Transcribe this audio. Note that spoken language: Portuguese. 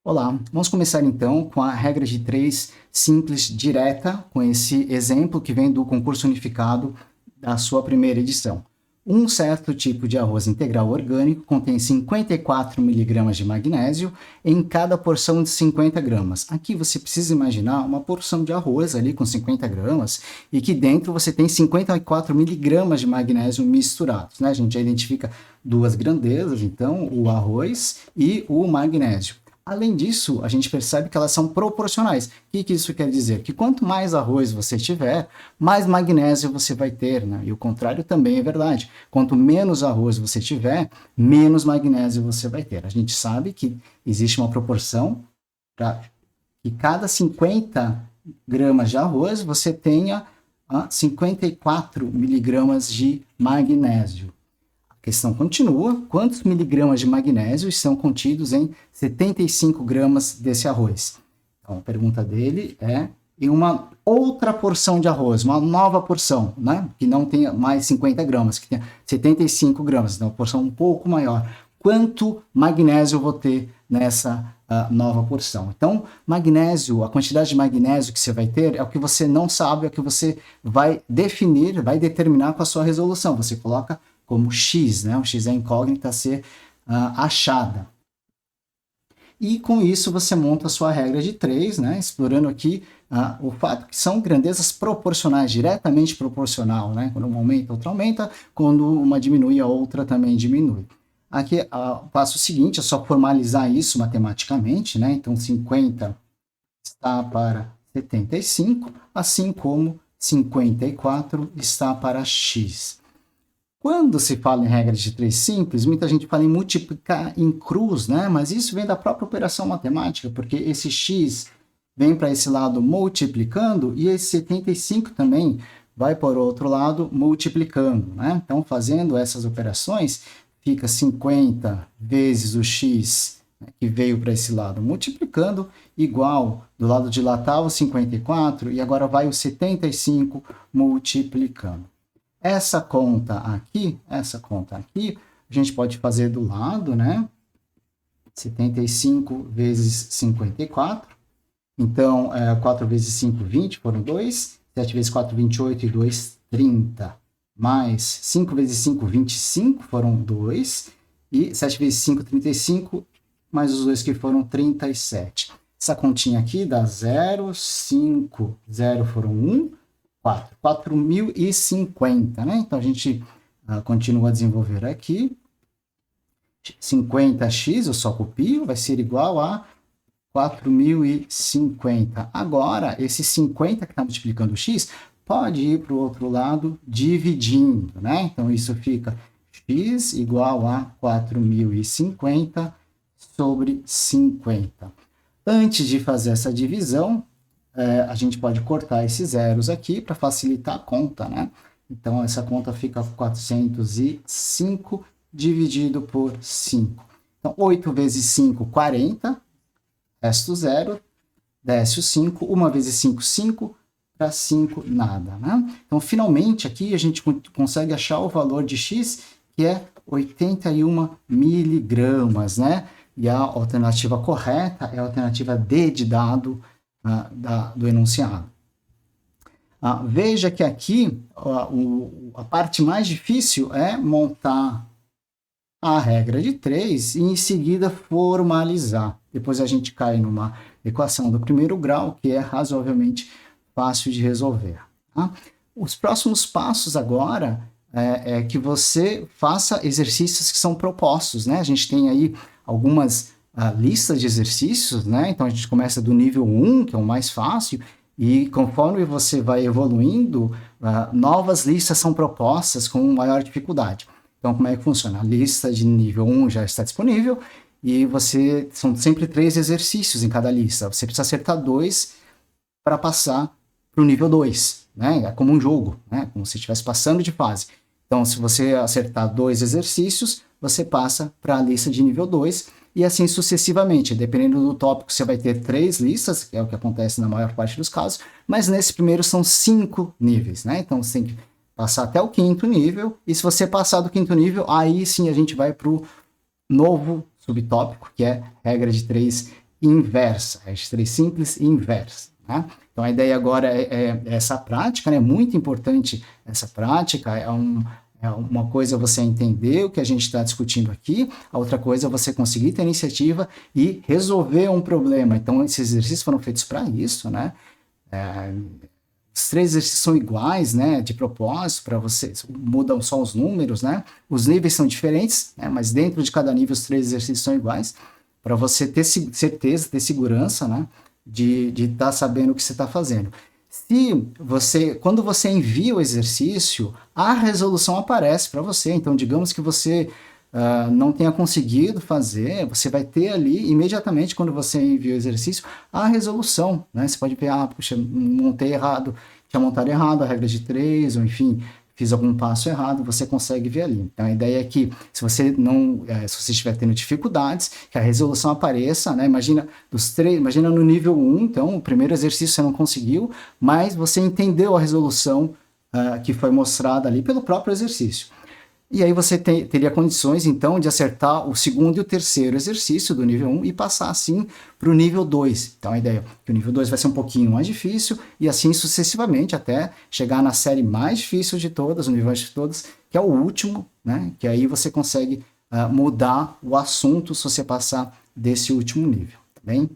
Olá, vamos começar então com a regra de 3 simples direta, com esse exemplo que vem do concurso unificado da sua primeira edição. Um certo tipo de arroz integral orgânico contém 54 miligramas de magnésio em cada porção de 50 gramas. Aqui você precisa imaginar uma porção de arroz ali com 50 gramas e que dentro você tem 54 miligramas de magnésio misturados, né? A gente já identifica duas grandezas, então, o arroz e o magnésio. Além disso, a gente percebe que elas são proporcionais. O que isso quer dizer? Que quanto mais arroz você tiver, mais magnésio você vai ter, né? E o contrário também é verdade. Quanto menos arroz você tiver, menos magnésio você vai ter. A gente sabe que existe uma proporção para que cada 50 gramas de arroz você tenha 54 miligramas de magnésio. A questão continua, quantos miligramas de magnésio estão contidos em 75 gramas desse arroz? Então, a pergunta dele é, em uma outra porção de arroz, uma nova porção, né? Que não tenha mais 50 gramas, que tenha 75 gramas, então uma porção um pouco maior. Quanto magnésio eu vou ter nessa nova porção? Então, magnésio, a quantidade de magnésio que você vai ter é o que você não sabe, é o que você vai definir, vai determinar com a sua resolução. Você coloca como x, né? O x é incógnita a ser achada. E com isso você monta a sua regra de 3, né? Explorando aqui o fato que são grandezas proporcionais, diretamente proporcional, né? Quando uma aumenta, outra aumenta, quando uma diminui, a outra também diminui. Aqui o passo seguinte é só formalizar isso matematicamente, né? Então 50 está para 75, assim como 54 está para x. Quando se fala em regra de 3 simples, muita gente fala em multiplicar em cruz, né? Mas isso vem da própria operação matemática, porque esse x vem para esse lado multiplicando e esse 75 também vai para o outro lado multiplicando, né? Então, fazendo essas operações, fica 50 vezes o x, né, que veio para esse lado multiplicando, igual do lado de lá está o 54 e agora vai o 75 multiplicando. Essa conta aqui, a gente pode fazer do lado, né? 75 vezes 54. Então, 4 vezes 5, 20, foram 2. 7 vezes 4, 28 e 2, 30. Mais 5 vezes 5, 25, foram 2. E 7 vezes 5, 35, mais os 2 que foram 37. Essa continha aqui dá 0, 5, 0 foram 1. 4.050, né? Então, a gente continua a desenvolver aqui. 50x, eu só copio, vai ser igual a 4.050. Agora, esse 50 que está multiplicando o x, pode ir para o outro lado dividindo, né? Então, isso fica x igual a 4.050 sobre 50. Antes de fazer essa divisão, a gente pode cortar esses zeros aqui para facilitar a conta, né? Então, essa conta fica 405 dividido por 5. Então, 8 vezes 5, 40. Resto 0. Desce o 5. 1 vezes 5, 5. Para 5, nada, né? Então, finalmente, aqui a gente consegue achar o valor de x, que é 81 miligramas, né? E a alternativa correta é a alternativa D de dado do enunciado. Veja que aqui a parte mais difícil é montar a regra de 3 e em seguida formalizar. Depois a gente cai numa equação do primeiro grau que é razoavelmente fácil de resolver. Tá? Os próximos passos agora é que você faça exercícios que são propostos, né? A gente tem aí algumas listas de exercícios, né? Então a gente começa do nível 1, que é o mais fácil, e conforme você vai evoluindo, novas listas são propostas com maior dificuldade. Então, como é que funciona? A lista de nível 1 já está disponível e são sempre 3 exercícios em cada lista. Você precisa acertar 2 para passar para o nível 2, né? É como um jogo, né? Como se estivesse passando de fase. Então, se você acertar 2 exercícios, você passa para a lista de nível 2 e assim sucessivamente. Dependendo do tópico, você vai ter 3 listas, que é o que acontece na maior parte dos casos, mas nesse primeiro são 5 níveis, né? Então, você tem que passar até o 5º nível, e se você passar do 5º nível, aí sim a gente vai para o novo subtópico, que é regra de 3 inversa, regra de 3 simples e inversa. Né? Então, a ideia agora é essa prática, né? Muito importante essa prática, é uma coisa você entender o que a gente está discutindo aqui, a outra coisa é você conseguir ter iniciativa e resolver um problema. Então, esses exercícios foram feitos para isso, né? Os 3 exercícios são iguais, né? De propósito, para você, mudam só os números, né? Os níveis são diferentes, né? Mas dentro de cada nível, os 3 exercícios são iguais, para você ter certeza, ter segurança, né? De estar sabendo o que você está fazendo. Quando você envia o exercício, a resolução aparece para você. Então, digamos que você não tenha conseguido fazer, você vai ter ali, imediatamente, quando você envia o exercício, a resolução. Né? Você pode ver, puxa, montei errado, tinha montado errado a regra de 3, ou enfim, fiz algum passo errado, você consegue ver ali. Então, a ideia é que, se você estiver tendo dificuldades, que a resolução apareça, né? Imagina no nível 1, então, o primeiro exercício você não conseguiu, mas você entendeu a resolução que foi mostrada ali pelo próprio exercício. E aí você teria condições, então, de acertar o segundo e o terceiro exercício do nível 1 e passar, assim, para o nível 2. Então, a ideia é que o nível 2 vai ser um pouquinho mais difícil e assim sucessivamente, até chegar na série mais difícil de todas, o nível mais difícil de todas, que é o último, né? Que aí você consegue mudar o assunto se você passar desse último nível, tá bem?